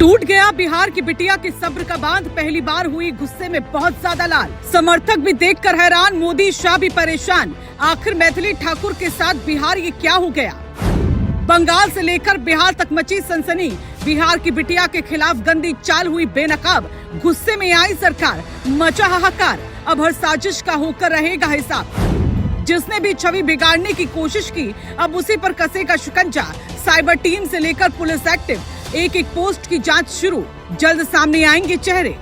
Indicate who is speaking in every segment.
Speaker 1: टूट गया बिहार की बिटिया के सब्र का बांध, पहली बार हुई गुस्से में बहुत ज्यादा लाल। समर्थक भी देखकर हैरान, मोदी शाह भी परेशान। आखिर मैथिली ठाकुर के साथ बिहार ये क्या हो गया? बंगाल से लेकर बिहार तक मची सनसनी। बिहार की बिटिया के खिलाफ गंदी चाल हुई बेनकाब। गुस्से में आई सरकार, मचा हाहाकार। अब हर साजिश का होकर रहेगा हिसाब। जिसने भी छवि बिगाड़ने की कोशिश की, अब उसी पर कसेगा शिकंजा। साइबर टीम से लेकर पुलिस एक्टिव, एक एक पोस्ट की जांच शुरू। जल्द सामने आएंगे चेहरे।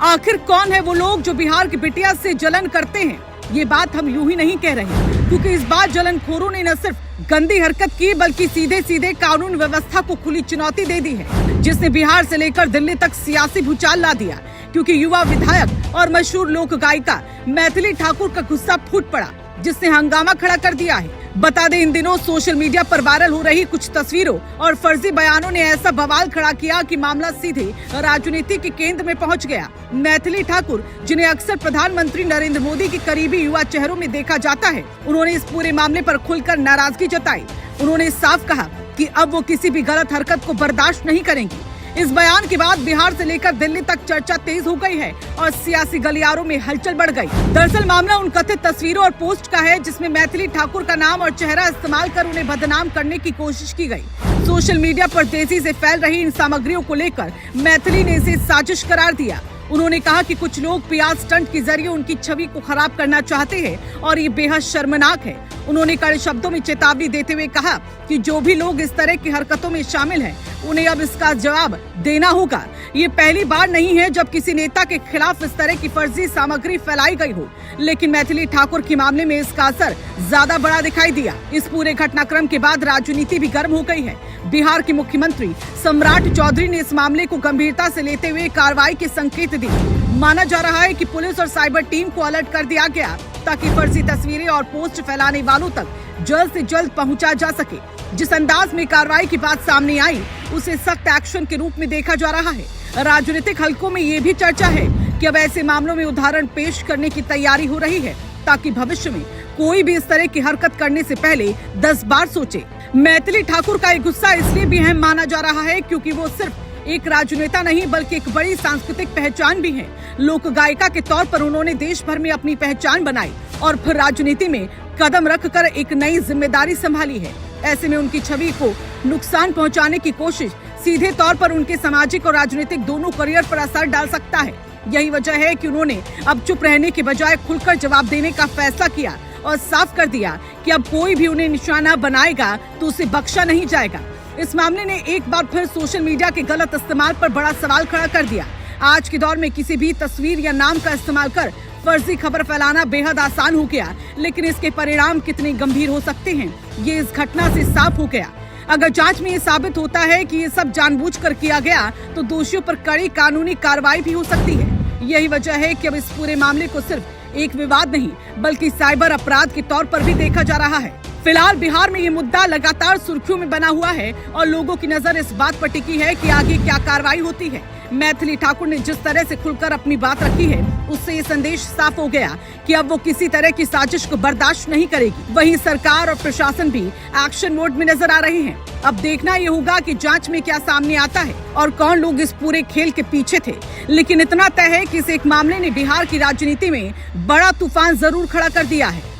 Speaker 1: आखिर कौन है वो लोग जो बिहार की बिटिया से जलन करते हैं? ये बात हम यूं ही नहीं कह रहे, क्योंकि इस बार जलनखोरों ने न सिर्फ गंदी हरकत की, बल्कि सीधे सीधे कानून व्यवस्था को खुली चुनौती दे दी है, जिसने बिहार से लेकर दिल्ली तक सियासी भूचाल ला दिया। क्योंकि युवा विधायक और मशहूर लोक गायिका मैथिली ठाकुर का गुस्सा फूट पड़ा, जिसने हंगामा खड़ा कर दिया है। बता दें, इन दिनों सोशल मीडिया पर वायरल हो रही कुछ तस्वीरों और फर्जी बयानों ने ऐसा बवाल खड़ा किया कि मामला सीधे राजनीति के केंद्र में पहुंच गया। मैथिली ठाकुर, जिन्हें अक्सर प्रधानमंत्री नरेंद्र मोदी के करीबी युवा चेहरों में देखा जाता है, उन्होंने इस पूरे मामले पर खुलकर नाराजगी जताई। उन्होंने साफ कहा कि अब वो किसी भी गलत हरकत को बर्दाश्त नहीं करेंगी। इस बयान के बाद बिहार से लेकर दिल्ली तक चर्चा तेज हो गई है और सियासी गलियारों में हलचल बढ़ गई। दरअसल मामला उन कथित तस्वीरों और पोस्ट का है, जिसमें मैथिली ठाकुर का नाम और चेहरा इस्तेमाल कर उन्हें बदनाम करने की कोशिश की गई। सोशल मीडिया पर तेजी से फैल रही इन सामग्रियों को लेकर मैथिली ने इसे साजिश करार दिया। उन्होंने कहा कि कुछ लोग पीआर स्टंट के जरिए उनकी छवि को खराब करना चाहते हैं और ये बेहद शर्मनाक है। उन्होंने कड़े शब्दों में चेतावनी देते हुए कहा कि जो भी लोग इस तरह की हरकतों में शामिल हैं, उन्हें अब इसका जवाब देना होगा। ये पहली बार नहीं है जब किसी नेता के खिलाफ इस तरह की फर्जी सामग्री फैलाई गई हो, लेकिन मैथिली ठाकुर के मामले में इसका असर ज्यादा बड़ा दिखाई दिया। इस पूरे घटनाक्रम के बाद राजनीति भी गर्म हो गई है। बिहार के मुख्यमंत्री सम्राट चौधरी ने इस मामले को गंभीरता से लेते हुए कार्रवाई के संकेत दिए। माना जा रहा है कि पुलिस और साइबर टीम को अलर्ट कर दिया गया, ताकि फर्जी तस्वीरें और पोस्ट फैलाने वालों तक जल्द से जल्द पहुंचा जा सके। जिस अंदाज में कार्रवाई की बात सामने आई, उसे सख्त एक्शन के रूप में देखा जा रहा है। राजनीतिक हलकों में ये भी चर्चा है कि अब ऐसे मामलों में उदाहरण पेश करने की तैयारी हो रही है, ताकि भविष्य में कोई भी इस तरह की हरकत करने से पहले 10 बार सोचे। मैथिली ठाकुर का ये गुस्सा इसलिए भी अहम माना जा रहा है क्योंकि वो सिर्फ एक राजनेता नहीं, बल्कि एक बड़ी सांस्कृतिक पहचान भी है। लोक गायिका के तौर पर उन्होंने देश भर में अपनी पहचान बनाई और फिर राजनीति में कदम रखकर एक नई जिम्मेदारी संभाली है। ऐसे में उनकी छवि को नुकसान पहुंचाने की कोशिश सीधे तौर पर उनके सामाजिक और राजनीतिक दोनों करियर पर असर डाल सकता है। यही वजह है कि उन्होंने अब चुप रहने के बजाय खुलकर जवाब देने का फैसला किया और साफ कर दिया कि अब कोई भी उन्हें निशाना बनाएगा तो उसे बख्शा नहीं जाएगा। इस मामले ने एक बार फिर सोशल मीडिया के गलत इस्तेमाल पर बड़ा सवाल खड़ा कर दिया। आज के दौर में किसी भी तस्वीर या नाम का इस्तेमाल कर फर्जी खबर फैलाना बेहद आसान हो गया, लेकिन इसके परिणाम कितने गंभीर हो सकते हैं, ये इस घटना से साफ हो गया। अगर जांच में ये साबित होता है कि ये सब जानबूझकर किया गया, तो दोषियों पर कड़ी कानूनी कार्रवाई भी हो सकती है। यही वजह है कि अब इस पूरे मामले को सिर्फ एक विवाद नहीं, बल्कि साइबर अपराध के तौर पर भी देखा जा रहा है। फिलहाल बिहार में ये मुद्दा लगातार सुर्खियों में बना हुआ है और लोगों की नजर इस बात पर टिकी है कि आगे क्या कार्रवाई होती है। मैथिली ठाकुर ने जिस तरह से खुलकर अपनी बात रखी है, उससे ये संदेश साफ हो गया कि अब वो किसी तरह की साजिश को बर्दाश्त नहीं करेगी। वहीं सरकार और प्रशासन भी एक्शन मोड में नजर आ रहे हैं। अब देखना ये होगा कि जांच में क्या सामने आता है और कौन लोग इस पूरे खेल के पीछे थे। लेकिन इतना तय है कि इस एक मामले ने बिहार की राजनीति में बड़ा तूफान जरूर खड़ा कर दिया है।